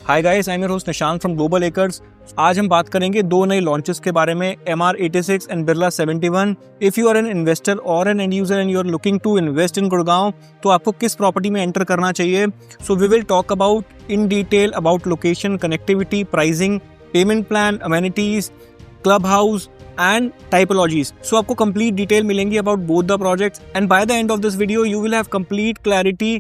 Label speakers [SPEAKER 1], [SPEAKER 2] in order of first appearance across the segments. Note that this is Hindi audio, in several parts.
[SPEAKER 1] Hi guys, I am your host Nishant from global acres. आज हम बात करेंगे दो नए लॉन्चेस के बारे में, MR86 and Birla 71। If you are an investor और an end user and you are looking to invest in Gurgaon, तो आपको किस प्रॉपर्टी में एंटर करना चाहिए। So we will talk about in detail about location, connectivity, pricing, payment plan, amenities, club house and typologies. So आपको complete detail मिलेंगी about both the projects and by the end of this video you will have complete clarity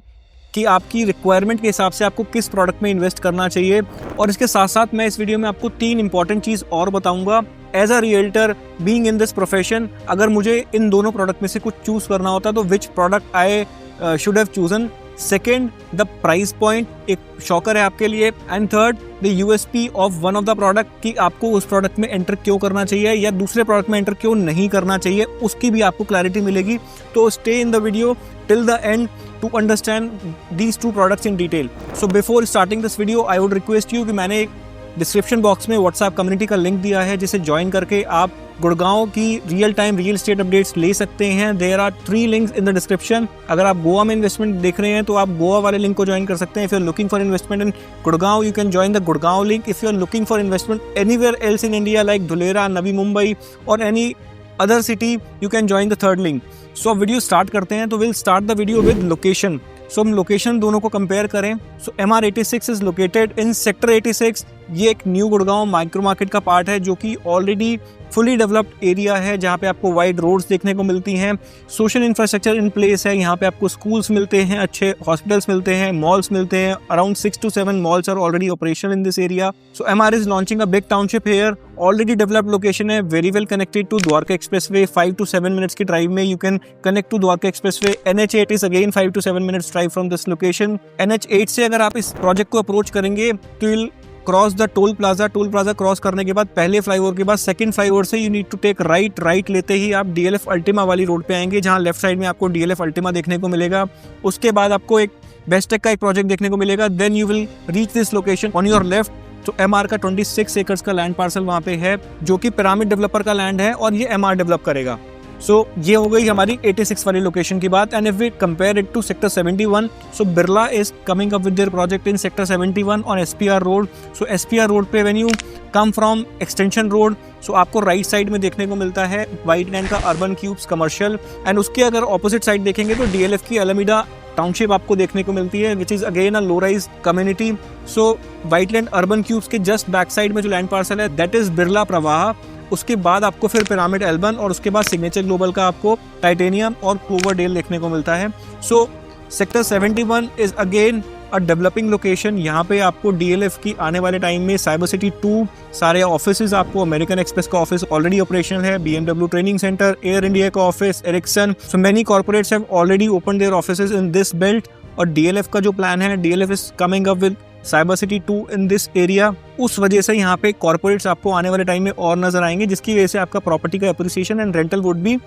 [SPEAKER 1] कि आपकी रिक्वायरमेंट के हिसाब से आपको किस प्रोडक्ट में इन्वेस्ट करना चाहिए। और इसके साथ साथ मैं इस वीडियो में आपको 3 इंपॉर्टेंट चीज़ और बताऊंगा। As a realtor being in this profession, अगर मुझे इन दोनों प्रोडक्ट में से कुछ चूज करना होता तो which product I should have chosen. Second, the price point एक शॉकर है आपके लिए। And third, the USP of one of the product कि आपको उस प्रोडक्ट में एंटर क्यों करना चाहिए या दूसरे प्रोडक्ट में एंटर क्यों नहीं करना चाहिए, उसकी भी आपको क्लैरिटी मिलेगी। तो stay in the video till the end to understand these two products in detail. So before starting this video, I would request you कि मैंने एक डिस्क्रिप्शन बॉक्स में व्हाट्सएप कम्युनिटी का लिंक दिया है जिसे ज्वाइन करके आप गुड़गांव की real time real estate updates ले सकते हैं। There are 3 links in the description. अगर आप गोवा में इन्वेस्टमेंट देख रहे हैं तो आप गोवा वाले लिंक को ज्वाइन कर सकते हैं। If you are looking for investment in Gurgaon, you can join the Gurgaon link. If you are looking for investment anywhere else in India like Dholera, Navi Mumbai और any other city, you can join the third link. So video start करते हैं। तो will start the video with location. So हम लोकेशन दोनों को कंपेयर करें। So MR86 is located in sector 86। ये एक न्यू गुड़गांव माइक्रो मार्केट का पार्ट है जो कि ऑलरेडी फुली डेवलप्ड एरिया है, जहाँ पे आपको वाइड रोड्स देखने को मिलती हैं, सोशल इंफ्रास्ट्रक्चर इन प्लेस है। यहाँ पे आपको स्कूल्स मिलते हैं, अच्छे हॉस्पिटल्स मिलते हैं, मॉल्स मिलते हैं। Around 6 to 7 malls are already operational in this area. So MR is launching a big township here. Already developed location है, very well connected to Dwarka expressway. 5 to 7 minutes की ड्राइव में you can connect to Dwarka expressway. NH8 is again 5 to 7 minutes drive from this location. NH8 से अगर आप इस प्रोजेक्ट को अप्रोच करेंगे तो will cross the toll plaza. Toll plaza cross करने के बाद पहले फ्लाईओवर के बाद सेकंड फ्लाईओवर से you need to take right लेते ही आप DLF अल्टीमा वाली रोड पे आएंगे, जहां लेफ्ट साइड में आपको DLF अल्टीमा देखने को मिलेगा। उसके बाद आपको एक बेस्टेक का एक प्रोजेक्ट देखने को मिलेगा। Then you will reach this location on your left. तो MR का 26 एकर्स का लैंड पार्सल वहाँ पे है जो कि पिरामिड डेवलपर का लैंड है और ये MR डेवलप करेगा। सो ये हो गई हमारी 86 वाली लोकेशन की बात। And if we compare it to sector 71, so Birla is coming up with their project in sector 71 on SPR road. So SPR road पे when you come from extension road, so आपको राइट साइड में देखने को मिलता है व्हाइट लैंड का अर्बन क्यूब्स कमर्शियल। एंड उसके अगर ऑपोजिट साइड देखेंगे तो DLF की अलामीडा टाउनशिप आपको देखने को मिलती है, which is again a low rise community. So Whiteland Urban Cubes के जस्ट बैक साइड में जो लैंड पार्सल है दैट इज बिरला प्रवाह। उसके बाद आपको फिर पिरामिड एल्बन और उसके बाद सिग्नेचर ग्लोबल का आपको टाइटेनियम और क्लोवरडेल देखने को मिलता है। So sector 71 is again a developing location. यहाँ पे आपको DLF की आने वाले टाइम में साइबर सिटी 2 सारे ऑफिसेज, आपको अमेरिकन एक्सप्रेस का ऑफिस ऑलरेडी ऑपरेशनल है, BMW training centre, Air India का office, Ericsson. So many corporates have already open their offices in this belt. और DLF का जो प्लान है, DLF is coming up with Cyber City 2 in this area. उस वजह से यहाँ पे कॉर्पोरेट्स आपको आने वाले टाइम में और नजर आएंगे, जिसकी वजह से आपका प्रॉपर्टी का appreciation and rental would be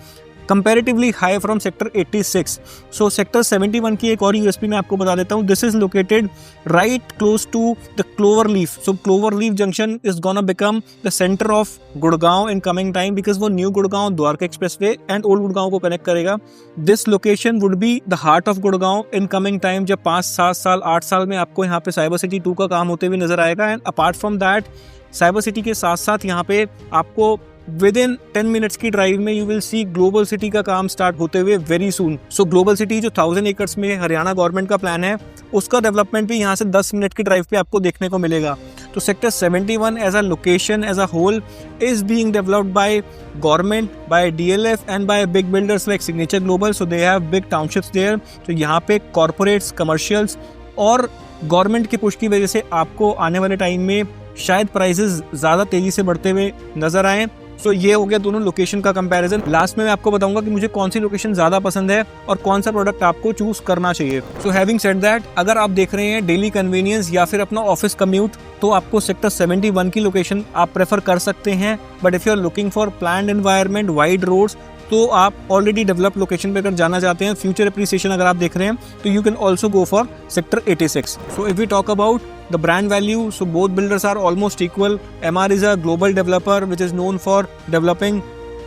[SPEAKER 1] comparatively high from sector 86। So sector 71 की एक और यूएसपी मैं आपको बता देता हूँ। This is located right close to the clover leaf. So clover leaf junction is gonna become the centre of Gurgaon in coming time, because वो new Gurgaon Dwarka expressway and old Gurgaon को कनेक्ट करेगा। This location would be the heart of Gurgaon in coming time, जब 5, 7 साल 8 साल में आपको यहाँ पे साइबर सिटी 2 का काम होते हुए नजर आएगा। And apart from that, cyber city के साथ साथ यहाँ पे आपको विद इन 10 मिनट्स की ड्राइव में you will see global city का काम स्टार्ट होते हुए very soon. So global city जो 1000 एकर्स में हरियाणा गवर्नमेंट का प्लान है, उसका डेवलपमेंट भी यहाँ से 10 मिनट की ड्राइव पे आपको देखने को मिलेगा। तो sector 71 as a location as a whole is being developed by government, by DLF and by big builders like signature global. So they have big townships there. तो यहाँ पे कॉर्पोरेट्स, कमर्शियल्स और गवर्नमेंट की पुश की वजह से आपको आने वाले टाइम में शायद प्राइसेस ज़्यादा तेजी से बढ़ते हुए नजर आए। सो ये हो गया दोनों लोकेशन का कंपैरिजन। लास्ट में मैं आपको बताऊंगा कि मुझे कौन सी लोकेशन ज़्यादा पसंद है और कौन सा प्रोडक्ट आपको चूज करना चाहिए। सो हैविंग सेड दैट, अगर आप देख रहे हैं डेली कन्वीनियंस या फिर अपना ऑफिस कम्यूट, तो आपको सेक्टर 71 की लोकेशन आप प्रेफर कर सकते हैं। But if you are looking for planned environment, wide roads, तो आप ऑलरेडी डेवलप लोकेशन पे अगर जाना चाहते हैं, फ्यूचर एप्रिसिएशन अगर आप देख रहे हैं, तो you can also go for sector 86। So if we talk about the brand value, so both builders are almost equal. MR is a global developer which is known for developing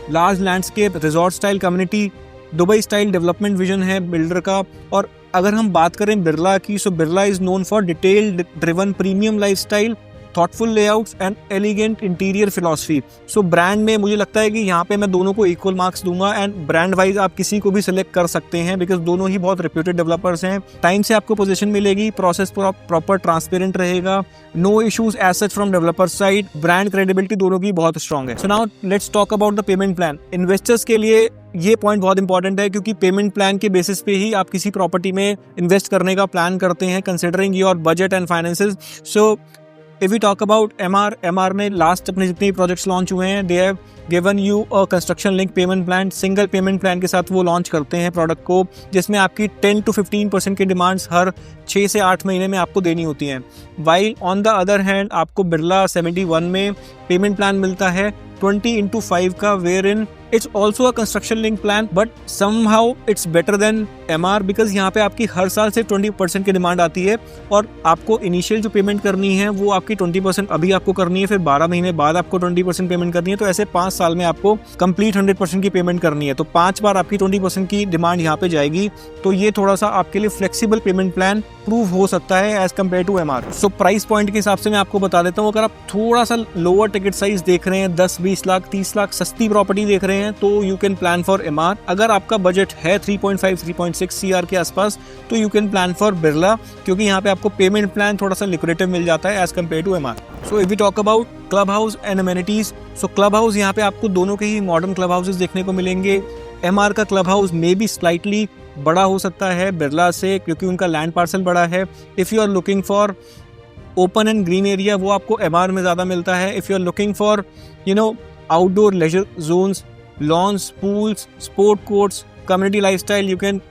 [SPEAKER 1] large landscape resort style community, Dubai style development vision है बिल्डर का। और अगर हम बात करें बिरला की, so Birla is known for detail driven premium lifestyle, thoughtful layouts and elegant interior philosophy. So brand में मुझे लगता है कि यहाँ पे मैं दोनों को इक्वल मार्क्स दूंगा, एंड ब्रांड वाइज आप किसी को भी सिलेक्ट कर सकते हैं बिकॉज दोनों ही बहुत रेप्यूटेड डेवलपर्स हैं। टाइम से आपको पोजीशन मिलेगी, प्रोसेस प्रॉपर ट्रांसपेरेंट रहेगा, no issues as such from developer side, brand credibility दोनों की बहुत स्ट्रॉन्ग है। So now let's talk about the payment plan. Investors के लिए ये पॉइंट बहुत इंपॉर्टेंट है क्योंकि पेमेंट प्लान के बेसिस पे ही आप किसी प्रॉपर्टी में इन्वेस्ट करने का प्लान करते हैं, considering your budget and finances. So if we talk about MR में लास्ट अपने जितने प्रोजेक्ट्स लॉन्च हुए हैं, they have given you a construction link payment plan. Single payment plan के साथ वो लॉन्च करते हैं प्रोडक्ट को, जिसमें आपकी 10 to 15% की डिमांड्स हर 6 से 8 महीने में आपको देनी होती हैं। While on the other hand आपको बिरला 71 में पेमेंट प्लान मिलता है 20x5 का, where in it's also a construction link plan, but somehow it's better than MR because यहाँ पे आपकी हर साल से 20% की डिमांड आती है, और आपको इनिशियल जो पेमेंट करनी है वो आपकी 20% अभी आपको करनी है, फिर 12 महीने बाद आपको 20% पेमेंट करनी है। तो ऐसे 5 साल में आपको कंप्लीट 100% की पेमेंट करनी है। तो 5 बार आपकी 20% की डिमांड यहाँ पे जाएगी। तो ये थोड़ा सा आपके लिए फ्लेक्सिबल पेमेंट प्लान प्रूव हो सकता है as compared to MR. So price point के हिसाब से मैं आपको बता देता हूँ, अगर आप थोड़ा सा लोअर टिकट साइज देख रहे हैं, 10-20 लाख 30 लाख सस्ती प्रॉपर्टी देख रहे हैं, तो you can plan for MR. अगर आपका बजट है 3.5-3.6 CR के आसपास, तो you can plan for Birla, क्योंकि यहाँ पे आपको पेमेंट प्लान थोड़ा सा लिक्विडेटिव मिल जाता है as compared to MR. So if we talk about clubhouse and amenities, so clubhouse यहाँ पे आपको दोनों के ही मॉडर्न क्लब हाउसेज देखने को मिलेंगे। एमआर का क्लब हाउस में भी स्लाइटली बड़ा हो सकता है बिरला से, क्योंकि उनका लैंड पार्सल बड़ा है। If you are looking for open and green area, वो आपको एमआर में ज़्यादा मिलता है। If you are looking for outdoor leisure zones, lawns, pools, sport courts, community lifestyle, you can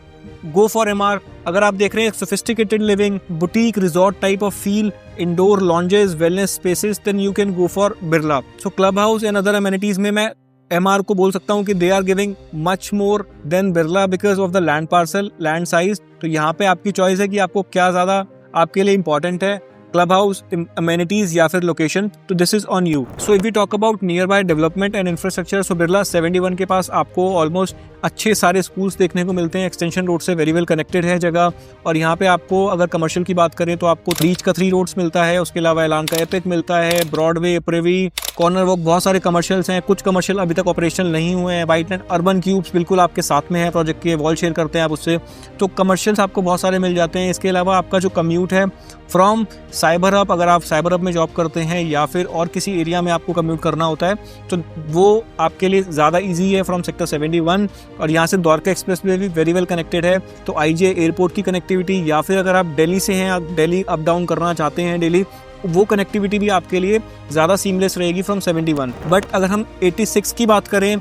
[SPEAKER 1] go for MR. अगर आप देख रहे हैं sophisticated living, boutique, resort type of feel, indoor lounges, wellness spaces, then you can go for Birla. So clubhouse and other amenities में मैं एमआर को बोल सकता हूँ कि they are giving much more than Birla because of the land parcel, land size. तो यहाँ पे आपकी चॉइस है कि आपको क्या ज़्यादा आपके लिए इंपॉर्टेंट है, क्लब हाउस, अमेनिटीज या फिर लोकेशन। तो this is on you. So if we talk about nearby development and infrastructure, so Birla 71 के पास आपको ऑलमोस्ट अच्छे सारे स्कूल्स देखने को मिलते हैं। एक्सटेंशन रोड से वेरी वेल कनेक्टेड है जगह, और यहाँ पे आपको अगर कमर्शियल की बात करें तो आपको रीच का 3 रोड्स मिलता है, उसके अलावा एलान का एपिक मिलता है, ब्रॉडवे, प्रिवी, कॉर्नर वॉक, बहुत सारे कमर्शियल्स हैं। कुछ कमर्शियल अभी तक ऑपरेशनल नहीं हुए हैं। वाइट एंड अर्बन क्यूब्स बिल्कुल आपके साथ में है प्रोजेक्ट के, वॉल शेयर करते हैं आप उससे, तो कमर्शियल्स आपको बहुत सारे मिल जाते हैं। इसके अलावा आपका जो कम्यूट है फ्रॉम साइबर हब, अगर आप साइबर हब में जॉब करते हैं या फिर और किसी एरिया में आपको कम्यूट करना होता है, तो वो आपके लिए ज़्यादा ईजी है फ्रॉम सेक्टर 71। और यहाँ से द्वारका एक्सप्रेसवे भी वेरी वेल कनेक्टेड है, तो आईजे एयरपोर्ट की कनेक्टिविटी, या फिर अगर आप दिल्ली से हैं, आप दिल्ली अप डाउन करना चाहते हैं डेली, वो कनेक्टिविटी भी आपके लिए ज़्यादा सीमलेस रहेगी फ्रॉम 71। बट अगर हम 86 की बात करें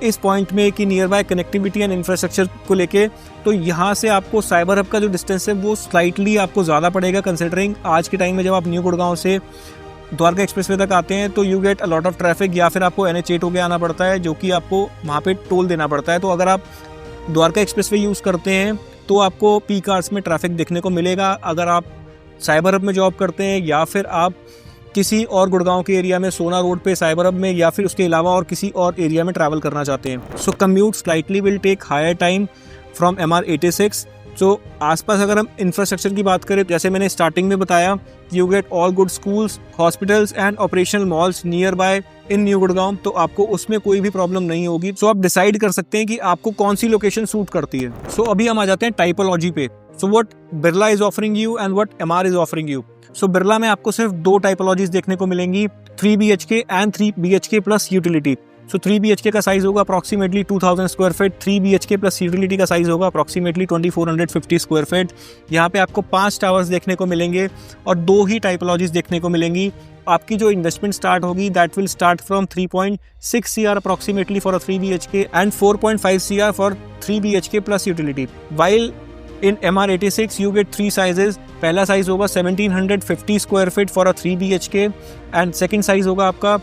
[SPEAKER 1] इस पॉइंट में कि near by connectivity and infrastructure को लेके, तो यहाँ से आपको साइबर हब का जो डिस्टेंस है वो स्लाइटली आपको ज़्यादा पड़ेगा, कंसिडरिंग आज के टाइम में जब आप न्यू गुड़गांव से द्वारका एक्सप्रेसवे तक आते हैं तो you get a lot of traffic, या फिर आपको NH8 होके आना पड़ता है, जो कि आपको वहाँ पे टोल देना पड़ता है। तो अगर आप द्वारका एक्सप्रेसवे यूज़ करते हैं तो आपको पीक आवर्स में ट्रैफिक देखने को मिलेगा। अगर आप साइबर हब में जॉब करते हैं या फिर आप किसी और गुड़गांव के एरिया में सोना रोड पे साइबर हब में, या फिर उसके अलावा और किसी और एरिया में ट्रैवल करना चाहते हैं, so commute slightly will take higher time from MR 86। So आसपास अगर हम इंफ्रास्ट्रक्चर की बात करें, जैसे मैंने स्टार्टिंग में बताया, you get all good schools, hospitals and operational malls near by in new Gurgaon, तो आपको उसमें कोई भी प्रॉब्लम नहीं होगी। सो आप डिसाइड कर सकते हैं कि आपको कौन सी लोकेशन सूट करती है। सो अभी हम आ जाते हैं टाइपोलॉजी पे। So what Birla is offering you and what MR is offering you. So Birla में आपको सिर्फ 2 टाइपोलॉजीज देखने को मिलेंगी, 3 BHK and 3 BHK plus utility. So 3 BHK का साइज होगा approximately 2000 square feet, 3 BHK plus utility का साइज होगा अप्रॉक्सीमेटली 2450 स्क्वायर फीट। यहाँ पे आपको 5 टावर्स देखने को मिलेंगे और 2 ही टाइपोलॉजीज देखने को मिलेंगी। आपकी जो इन्वेस्टमेंट स्टार्ट होगी that will start from 3.6 CR approximately for a 3 BHK and 4.5 CR for 3 BHK plus utility. While in MR 86 you get 3 sizes। पहला साइज होगा 1750 square feet for a 3 BHK and second size होगा आपका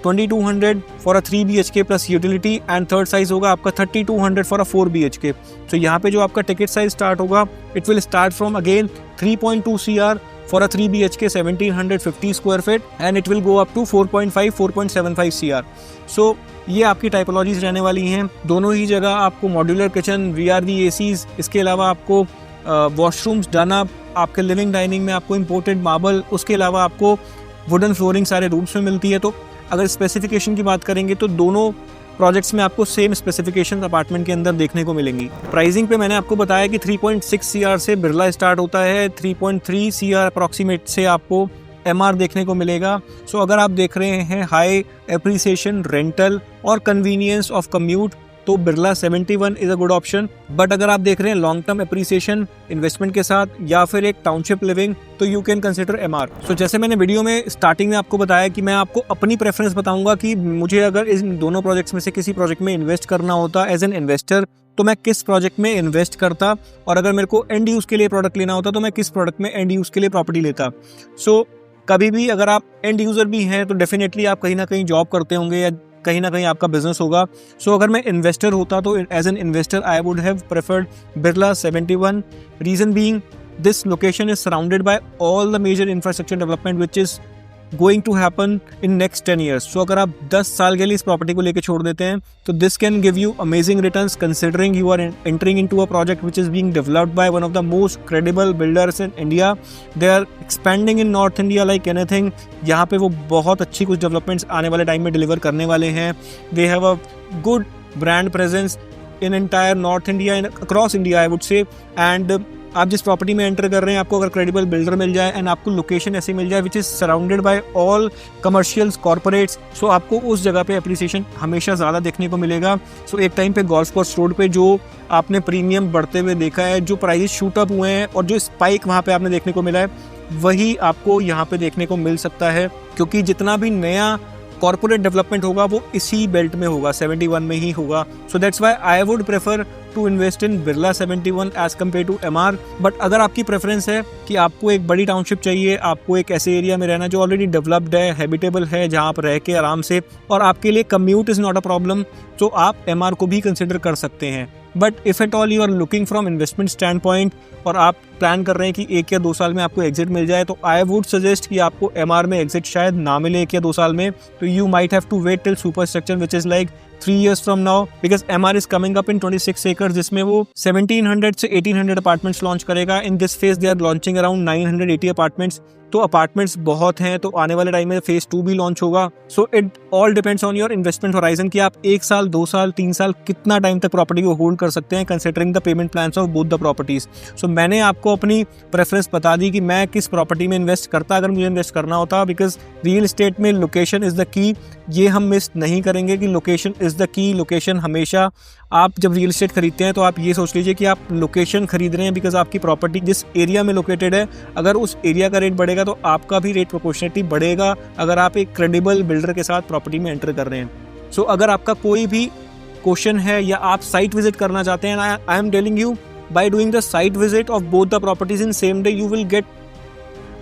[SPEAKER 1] 2200 for a 3 BHK plus utility and third size होगा आपका 3200 फॉर अ 4 BHK। तो यहाँ पे जो आपका टिकट साइज स्टार्ट होगा it will start from again 3.2 CR for a 3 BHK 1750 square feet and it will go up to 4.75 CR। So ये आपकी टाइपोलॉजीज रहने वाली हैं। दोनों ही जगह आपको मॉड्यूलर किचन, VRV ACs, इसके अलावा आपको वॉशरूम्स डन अप, आपके लिविंग डाइनिंग में आपको इम्पोर्टेड मार्बल, उसके अलावा आपको वुडन फ्लोरिंग सारे रूम्स में मिलती है। तो अगर स्पेसिफिकेशन की बात करेंगे तो दोनों प्रोजेक्ट्स में आपको सेम स्पेसिफिकेशन अपार्टमेंट के अंदर देखने को मिलेंगी। प्राइसिंग पे मैंने आपको बताया कि 3.6 CR से बिरला स्टार्ट होता है, 3.3 CR अप्रॉक्सीमेट से आपको MR देखने को मिलेगा। सो अगर आप देख रहे हैं हाई एप्रिसिएशन, रेंटल और कन्वीनियंस ऑफ कम्यूट, तो Birla 71 is a good option. But अगर आप देख रहे हैं लॉन्ग टर्म एप्रिसिएशन इन्वेस्टमेंट के साथ या फिर एक टाउनशिप लिविंग, तो यू कैन कंसिडर MR। सो जैसे मैंने वीडियो में स्टार्टिंग में आपको बताया कि मैं आपको अपनी प्रेफरेंस बताऊंगा कि मुझे अगर इन दोनों प्रोजेक्ट्स में से किसी प्रोजेक्ट में इन्वेस्ट करना होता एज एन इन्वेस्टर, तो मैं किस प्रोजेक्ट में इन्वेस्ट करता, और अगर मेरे को एंड यूज के लिए प्रोडक्ट लेना होता तो मैं किस प्रोडक्ट में एंड यूज के लिए प्रॉपर्टी लेता। सो कभी भी अगर आप एंड यूजर भी हैं तो डेफिनेटली आप कहीं ना कहीं जॉब करते होंगे या कहीं ना कहीं आपका बिजनेस होगा। सो अगर मैं इन्वेस्टर होता तो as an investor I would have preferred Birla 71। Reason being this location is surrounded by all the major infrastructure development which is going to happen in next 10 years। So अगर आप 10 साल के लिए इस प्रॉपर्टी को लेकर छोड़ देते हैं तो this can give you amazing returns, considering you are entering into a project which is being developed by one of the most credible builders in India. They are expanding in north India like anything. यहाँ पे वो बहुत अच्छी कुछ डेवलपमेंट्स आने वाले टाइम में डिलीवर करने वाले हैं। They have a good brand presence in entire north India, in across India I would say. And आप जिस प्रॉपर्टी में एंटर कर रहे हैं, आपको अगर क्रेडिबल बिल्डर मिल जाए एंड आपको लोकेशन ऐसी मिल जाए which is surrounded by all commercials, corporates, so आपको उस जगह पे अप्रिसिएशन हमेशा ज़्यादा देखने को मिलेगा। सो एक टाइम पे गोल्फ कोर्स रोड पे जो आपने प्रीमियम बढ़ते हुए देखा है, जो प्राइस शूट अप हुए हैं और जो स्पाइक वहाँ पे आपने देखने को मिला है, वही आपको यहाँ पे देखने को मिल सकता है। क्योंकि जितना भी नया कॉर्पोरेट डेवलपमेंट होगा वो इसी बेल्ट में होगा, 71 में ही होगा। So that's why I would prefer to invest in Birla 71 as compared to MR। But अगर आपकी प्रेफरेंस है कि आपको एक बड़ी टाउनशिप चाहिए, आपको एक ऐसे एरिया में रहना जो ऑलरेडी डेवलप्ड है, हैबिटेबल है, जहाँ आप रह के आराम से, और आपके लिए commute is not a problem, तो आप MR को भी कंसिडर कर सकते हैं। But if at all you are looking from investment standpoint और आप प्लान कर रहे हैं कि 1 या 2 साल में आपको एग्जिट मिल जाए, तो आई वुड सजेस्ट कि आपको MR में एग्जिट शायद ना मिले 1 या 2 साल में। तो you might have to wait till superstructure which is like 3 years from now, because MR is coming up in 26 acres, जिसमें वो 1700 से 1800 अपार्टमेंट्स लॉन्च करेगा। In this phase they are launching around 980 apartments. तो अपार्टमेंट्स बहुत हैं, तो आने वाले टाइम में फेज 2 भी लॉन्च होगा। So it all depends on your investment horizon कि आप 1 साल, 2 साल, 3 साल कितना टाइम तक प्रॉपर्टी को होल्ड कर सकते हैं, considering the payment plans of both the properties. So मैंने आपको अपनी प्रेफरेंस बता दी कि मैं किस प्रॉपर्टी में इन्वेस्ट करता अगर मुझे इन्वेस्ट करना होता, बिकॉज रियल एस्टेट में लोकेशन इज़ द की। ये हम मिस नहीं करेंगे कि location is the key. Location हमेशा, आप जब रियल एस्टेट खरीदते हैं तो आप ये सोच लीजिए कि आप लोकेशन खरीद रहे हैं, बिकॉज आपकी प्रॉपर्टी जिस एरिया में लोकेटेड है, अगर उस एरिया का रेट बढ़ेगा तो आपका भी रेट प्रोपोर्शनेटली बढ़ेगा अगर आप एक क्रेडिबल बिल्डर के साथ प्रॉपर्टी में एंटर कर रहे हैं। सो अगर आपका कोई भी क्वेश्चन है या आप साइट विजिट करना चाहते हैं, I am telling you, by doing the site visit of both the properties in same day, you will get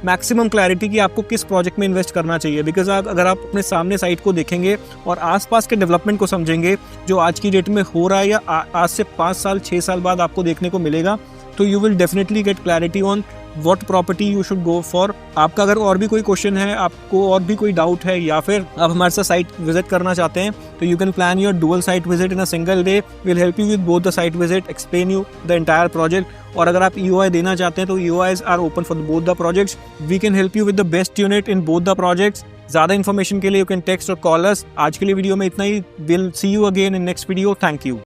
[SPEAKER 1] maximum clarity कि आपको किस प्रोजेक्ट में इन्वेस्ट करना चाहिए। बिकॉज अगर आप अपने सामने साइट को देखेंगे और आसपास के डेवलपमेंट को समझेंगे जो आज की डेट में हो रहा है या आज से 5 साल 6 साल बाद आपको देखने को मिलेगा, तो you will definitely get clarity on what property you should go for. आपका अगर और भी कोई क्वेश्चन है, आपको और भी कोई डाउट है, या फिर आप हमारे साथ साइट विजिट करना चाहते हैं, तो you can plan your dual site visit in a single day. Will help you with both the site visit, explain you the entire project. और अगर आप EOI देना चाहते हैं तो EOIs are open for both the projects. We can help you with the best unit in both the projects. ज़्यादा इन्फॉर्मेशन के लिए यू कैन टेक्स्ट और कॉल अस। आज के लिए वीडियो में इतना ही। Will see you again in next video. Thank you.